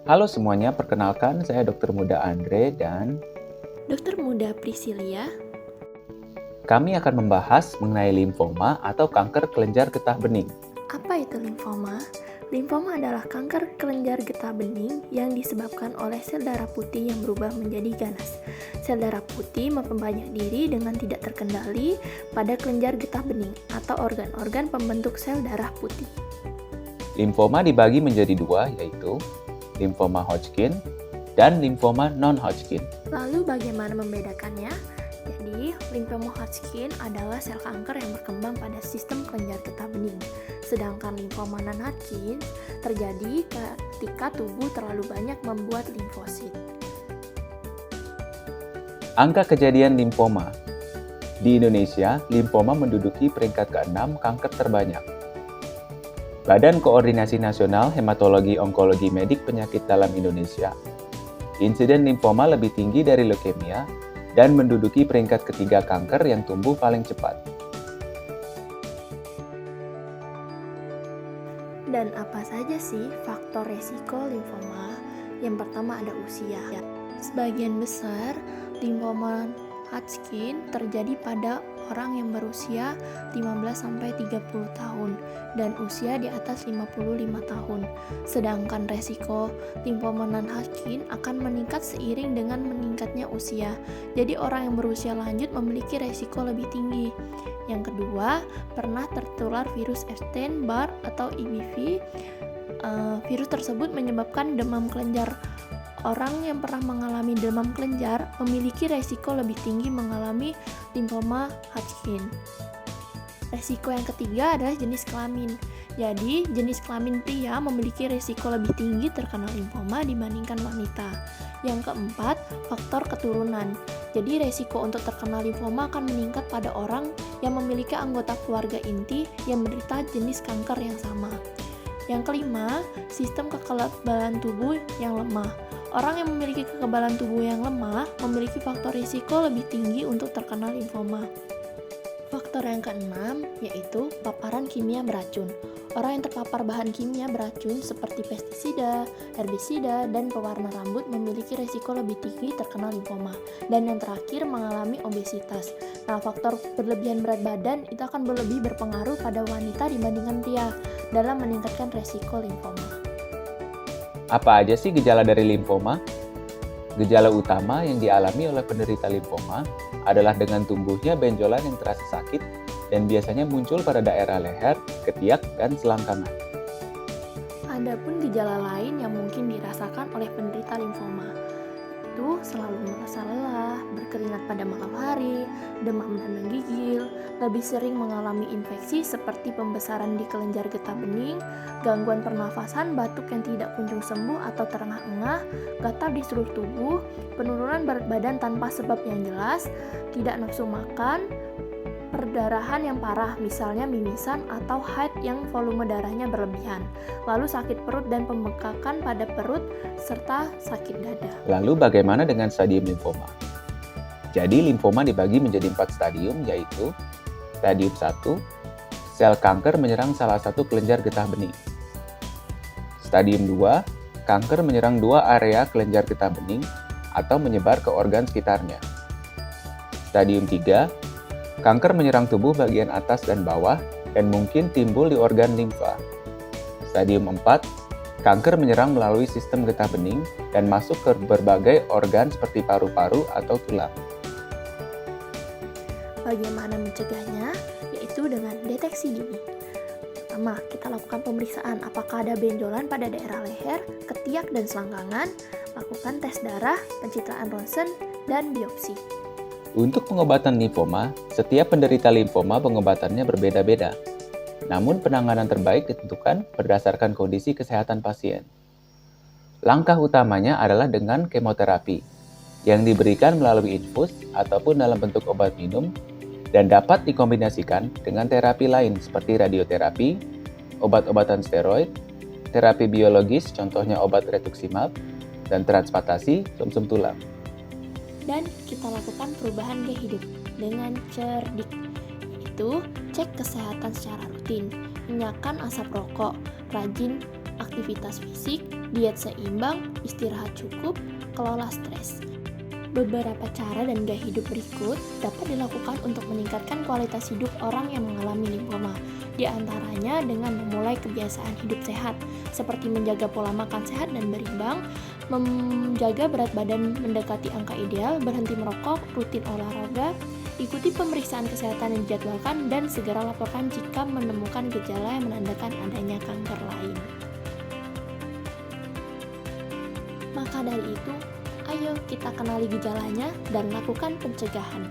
Halo semuanya, perkenalkan saya Dr. Muda Andre dan Dokter Muda Priscilia. kami akan membahas mengenai limfoma atau kanker kelenjar getah bening. Apa itu limfoma? Limfoma adalah kanker kelenjar getah bening yang disebabkan oleh sel darah putih yang berubah menjadi ganas. Sel darah putih memperbanyak diri dengan tidak terkendali pada kelenjar getah bening atau organ-organ pembentuk sel darah putih. Limfoma dibagi menjadi dua, yaitu limfoma Hodgkin dan limfoma non-Hodgkin. Lalu bagaimana membedakannya? Jadi, limfoma Hodgkin adalah sel kanker yang berkembang pada sistem kelenjar getah bening. Sedangkan limfoma non-Hodgkin terjadi ketika tubuh terlalu banyak membuat limfosit. Angka kejadian limfoma. Di Indonesia, limfoma menduduki peringkat ke-6 kanker terbanyak. Badan Koordinasi Nasional Hematologi Onkologi Medik Penyakit Dalam Indonesia. Insiden limfoma lebih tinggi dari leukemia dan menduduki peringkat ketiga kanker yang tumbuh paling cepat. Dan apa saja sih faktor resiko limfoma? Yang pertama ada usia. Sebagian besar limfoma Hodgkin terjadi pada orang yang berusia 15-30 tahun dan usia di atas 55 tahun. Sedangkan resiko limfoma non-Hodgkin akan meningkat seiring dengan meningkatnya usia. Jadi orang yang berusia lanjut memiliki resiko lebih tinggi. Yang kedua, pernah tertular virus Epstein-Barr atau EBV. Virus tersebut menyebabkan demam kelenjar. Orang yang pernah mengalami demam kelenjar memiliki resiko lebih tinggi mengalami limfoma Hodgkin. Resiko yang ketiga adalah jenis kelamin. Jadi, jenis kelamin pria memiliki resiko lebih tinggi terkena limfoma dibandingkan wanita. Yang keempat, faktor keturunan. Jadi, resiko untuk terkena limfoma akan meningkat pada orang yang memiliki anggota keluarga inti yang menderita jenis kanker yang sama. Yang kelima, sistem kekebalan tubuh yang lemah. Orang yang memiliki kekebalan tubuh yang lemah memiliki faktor risiko lebih tinggi untuk terkena limfoma. Faktor yang keenam yaitu paparan kimia beracun. Orang yang terpapar bahan kimia beracun seperti pestisida, herbisida, dan pewarna rambut memiliki risiko lebih tinggi terkena limfoma. Dan yang terakhir mengalami obesitas. Nah, faktor berlebihan berat badan itu akan lebih berpengaruh pada wanita dibandingkan pria dalam meningkatkan risiko limfoma. Apa aja sih gejala dari limfoma? Gejala utama yang dialami oleh penderita limfoma adalah dengan tumbuhnya benjolan yang terasa sakit dan biasanya muncul pada daerah leher, ketiak, dan selangkangan. Adapun gejala lain yang mungkin dirasakan oleh penderita limfoma itu selalu merasa lelah, berkeringat pada malam hari, demam dan menggigil, lebih sering mengalami infeksi seperti pembesaran di kelenjar getah bening, gangguan pernafasan, batuk yang tidak kunjung sembuh atau terengah-engah, gatal di seluruh tubuh, penurunan berat badan tanpa sebab yang jelas, tidak nafsu makan, perdarahan yang parah, misalnya mimisan atau haid yang volume darahnya berlebihan, lalu sakit perut dan pembengkakan pada perut, serta sakit dada. Lalu bagaimana dengan stadium limfoma? Jadi limfoma dibagi menjadi 4 stadium, yaitu stadium 1, sel kanker menyerang salah satu kelenjar getah bening. Stadium 2, kanker menyerang 2 area kelenjar getah bening atau menyebar ke organ sekitarnya. Stadium 3, kanker menyerang tubuh bagian atas dan bawah dan mungkin timbul di organ limfa. Stadium 4, kanker menyerang melalui sistem getah bening dan masuk ke berbagai organ seperti paru-paru atau tulang. Bagaimana mencegahnya? Yaitu dengan deteksi dini. Pertama, kita lakukan pemeriksaan apakah ada benjolan pada daerah leher, ketiak, dan selangkangan, lakukan tes darah, pencitraan ronsen, dan biopsi. Untuk pengobatan limfoma, setiap penderita limfoma pengobatannya berbeda-beda. Namun penanganan terbaik ditentukan berdasarkan kondisi kesehatan pasien. Langkah utamanya adalah dengan kemoterapi, yang diberikan melalui infus ataupun dalam bentuk obat minum, dan dapat dikombinasikan dengan terapi lain seperti radioterapi, obat-obatan steroid, terapi biologis contohnya obat rituximab, dan transplantasi sumsum tulang. Dan kita lakukan perubahan gaya hidup dengan cerdik, yaitu cek kesehatan secara rutin, hinggakan asap rokok, rajin aktivitas fisik, diet seimbang, istirahat cukup, kelola stres. Beberapa cara dan gaya hidup berikut dapat dilakukan untuk meningkatkan kualitas hidup orang yang mengalami limfoma. Di antaranya dengan memulai kebiasaan hidup sehat, seperti menjaga pola makan sehat dan berimbang, menjaga berat badan mendekati angka ideal, berhenti merokok, rutin olahraga, ikuti pemeriksaan kesehatan yang dijadwalkan, dan segera laporkan jika menemukan gejala yang menandakan adanya kanker lain. Maka dari itu, ayo kita kenali gejalanya dan lakukan pencegahan.